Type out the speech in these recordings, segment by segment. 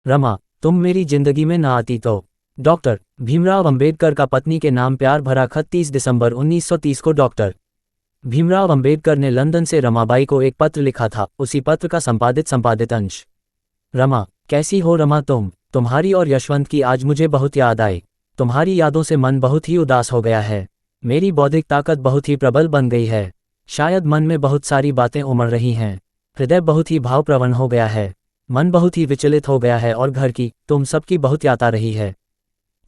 रमा, तुम मेरी जिंदगी में ना आती तो। डॉक्टर भीमराव अंबेडकर का पत्नी के नाम प्यार भरा खत 30 दिसंबर 1930 को डॉक्टर भीमराव अंबेडकर ने लंदन से रमाबाई को एक पत्र लिखा था, उसी पत्र का संपादित अंश। रमा, कैसी हो रमा तुम्हारी और यशवंत की आज मुझे बहुत याद आई। तुम्हारी यादों से मन बहुत ही उदास हो गया है। मेरी बौद्धिक ताकत बहुत ही प्रबल बन गई है। शायद मन में बहुत सारी बातें उमड़ रही हैं। हृदय बहुत ही भावप्रवण हो गया है। मन बहुत ही विचलित हो गया है और घर की, तुम सबकी बहुत याद आ रही है।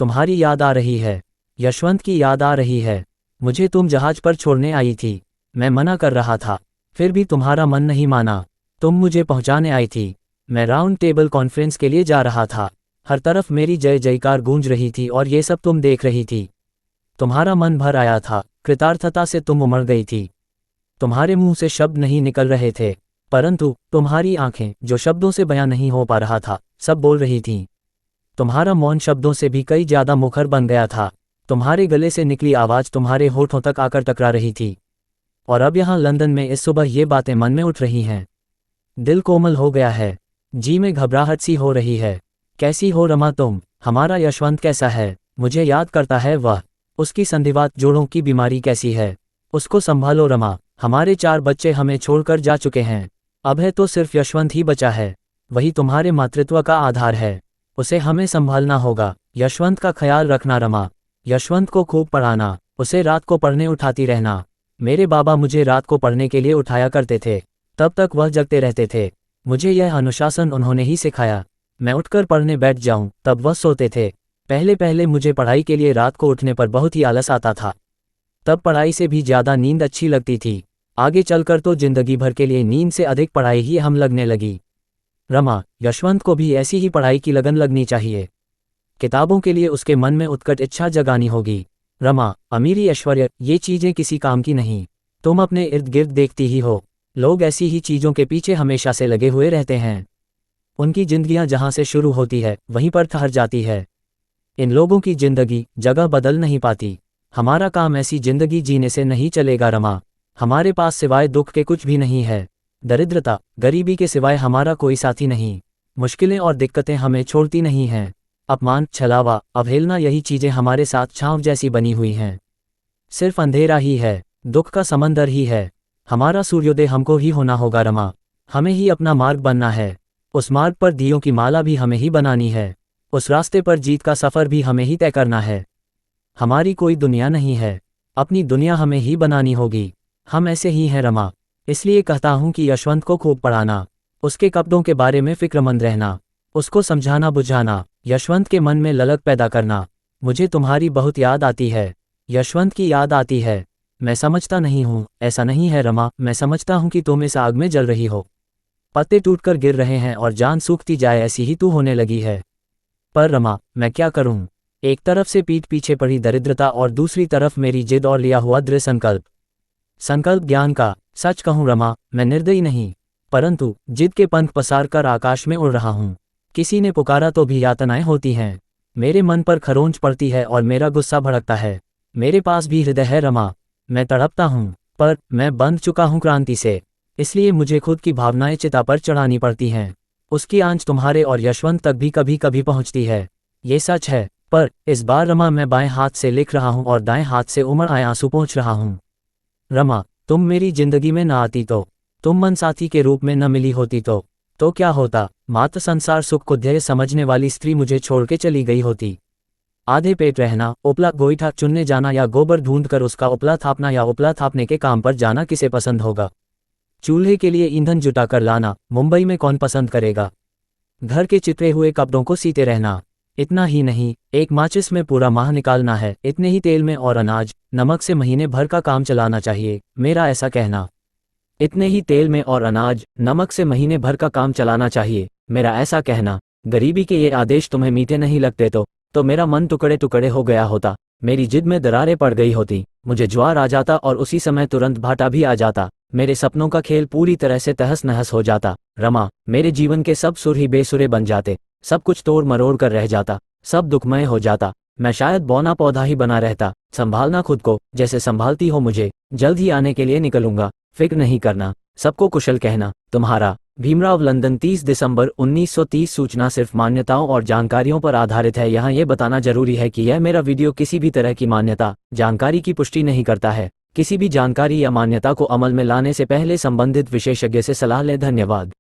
तुम्हारी याद आ रही है, यशवंत की याद आ रही है। मुझे तुम जहाज पर छोड़ने आई थी। मैं मना कर रहा था, फिर भी तुम्हारा मन नहीं माना। तुम मुझे पहुंचाने आई थी। मैं राउंड टेबल कॉन्फ्रेंस के लिए जा रहा था। हर तरफ मेरी जय जयकार गूंज रही थी और ये सब तुम देख रही थी। तुम्हारा मन भर आया था, कृतार्थता से तुम उमड़ गई थी। तुम्हारे मुंह से शब्द नहीं निकल रहे थे, परंतु तुम्हारी आंखें, जो शब्दों से बयां नहीं हो पा रहा था, सब बोल रही थीं। तुम्हारा मौन शब्दों से भी कई ज्यादा मुखर बन गया था। तुम्हारे गले से निकली आवाज तुम्हारे होठों तक आकर टकरा रही थी। और अब यहाँ लंदन में इस सुबह ये बातें मन में उठ रही हैं। दिल कोमल हो गया है, जी में घबराहट सी हो रही है। कैसी हो रमा तुम? हमारा यशवंत कैसा है? मुझे याद करता है वह? उसकी संधिवात जोड़ों की बीमारी कैसी है? उसको संभालो रमा। हमारे 4 बच्चे हमें छोड़कर जा चुके हैं। अब है तो सिर्फ यशवंत ही बचा है। वही तुम्हारे मातृत्व का आधार है। उसे हमें संभालना होगा। यशवंत का ख्याल रखना रमा। यशवंत को खूब पढ़ाना। उसे रात को पढ़ने उठाती रहना। मेरे बाबा मुझे रात को पढ़ने के लिए उठाया करते थे, तब तक वह जगते रहते थे। मुझे यह अनुशासन उन्होंने ही सिखाया। मैं उठकर पढ़ने बैठ जाऊं, तब वह सोते थे। पहले पहले मुझे पढ़ाई के लिए रात को उठने पर बहुत ही आलस आता था। तब पढ़ाई से भी ज़्यादा नींद अच्छी लगती थी। आगे चलकर तो जिंदगी भर के लिए नींद से अधिक पढ़ाई ही हम लगने लगी। रमा, यशवंत को भी ऐसी ही पढ़ाई की लगन लगनी चाहिए। किताबों के लिए उसके मन में उत्कट इच्छा जगानी होगी। रमा, अमीरी ऐश्वर्य ये चीज़ें किसी काम की नहीं। तुम अपने इर्द गिर्द देखती ही हो, लोग ऐसी ही चीज़ों के पीछे हमेशा से लगे हुए रहते हैं। उनकी जिंदगियां जहां से शुरू होती है वहीं पर ठहर जाती है। इन लोगों की जिंदगी जगह बदल नहीं पाती। हमारा काम ऐसी जिंदगी जीने से नहीं चलेगा रमा। हमारे पास सिवाय दुख के कुछ भी नहीं है। दरिद्रता, गरीबी के सिवाय हमारा कोई साथी नहीं। मुश्किलें और दिक्कतें हमें छोड़ती नहीं हैं। अपमान, छलावा, अवहेलना यही चीज़ें हमारे साथ छांव जैसी बनी हुई हैं। सिर्फ अंधेरा ही है, दुख का समंदर ही है। हमारा सूर्योदय हमको ही होना होगा रमा। हमें ही अपना मार्ग बनना है। उस मार्ग पर दियों की माला भी हमें ही बनानी है। उस रास्ते पर जीत का सफ़र भी हमें ही तय करना है। हमारी कोई दुनिया नहीं है, अपनी दुनिया हमें ही बनानी होगी। हम ऐसे ही हैं रमा। इसलिए कहता हूँ कि यशवंत को खूब पढ़ाना, उसके कपड़ों के बारे में फिक्रमंद रहना, उसको समझाना बुझाना, यशवंत के मन में ललक पैदा करना। मुझे तुम्हारी बहुत याद आती है, यशवंत की याद आती है। मैं समझता नहीं हूँ, ऐसा नहीं है रमा, मैं समझता हूँ कि तुम इस आग में जल रही हो। पत्ते टूटकर गिर रहे हैं और जान सूखती जाए ऐसी ही तू होने लगी है। पर रमा, मैं क्या करूँ? एक तरफ से पीठ पीछे पड़ी दरिद्रता और दूसरी तरफ मेरी जिद और लिया हुआ दृढ़ संकल्प ज्ञान का। सच कहूँ रमा, मैं निर्दयी नहीं, परंतु जिद के पंख पसार कर आकाश में उड़ रहा हूँ। किसी ने पुकारा तो भी यातनाएं होती हैं। मेरे मन पर खरोंच पड़ती है और मेरा गुस्सा भड़कता है। मेरे पास भी हृदय है रमा, मैं तड़पता हूँ, पर मैं बंध चुका हूँ क्रांति से। इसलिए मुझे खुद की भावनाएं चिता पर चढ़ानी पड़ती हैं। उसकी आंच तुम्हारे और यशवंत तक भी कभी कभी पहुँचती है, ये सच है। पर इस बार रमा, मैं बाएं हाथ से लिख रहा हूँ और दाएं हाथ से उमड़ आए आंसू पोंछ रहा हूँ। रमा, तुम मेरी जिंदगी में न आती तो, तुम मन साथी के रूप में न मिली होती तो क्या होता? मात्र संसार सुख को ध्येय समझने वाली स्त्री मुझे छोड़ के चली गई होती। आधे पेट रहना, उपला गोईठा चुनने जाना या गोबर ढूंढकर उसका उपला थापना या उपला थापने के काम पर जाना किसे पसंद होगा? चूल्हे के लिए ईंधन जुटा कर लाना मुंबई में कौन पसंद करेगा? घर के चितरे हुए कपड़ों को सीते रहना। इतना ही नहीं, एक माचिस में पूरा माह निकालना है। इतने ही तेल में और अनाज नमक से महीने भर का काम चलाना चाहिए, मेरा ऐसा कहना। इतने ही तेल में और अनाज नमक से महीने भर का काम चलाना चाहिए, मेरा ऐसा कहना। गरीबी के ये आदेश तुम्हें मीठे नहीं लगते तो मेरा मन टुकड़े टुकड़े हो गया होता। मेरी जिद में दरारें पड़ गई होती, मुझे ज्वार आ जाता और उसी समय तुरंत भाटा भी आ जाता। मेरे सपनों का खेल पूरी तरह से तहस नहस हो जाता। रमा, मेरे जीवन के सब सुर ही बेसुरे बन जाते, सब कुछ तोड़ मरोड़ कर रह जाता, सब दुखमय हो जाता। मैं शायद बौना पौधा ही बना रहता। संभालना खुद को जैसे संभालती हो मुझे। जल्द ही आने के लिए निकलूंगा, फिक्र नहीं करना। सबको कुशल कहना, तुम्हारा भीमराव लंदन 30 दिसंबर 1930 सूचना सिर्फ मान्यताओं और जानकारियों पर आधारित है। यहाँ ये बताना जरूरी है कि यह मेरा वीडियो किसी भी तरह की मान्यता जानकारी की पुष्टि नहीं करता है। किसी भी जानकारी या मान्यता को अमल में लाने से पहले संबंधित विशेषज्ञ से सलाह लें। धन्यवाद।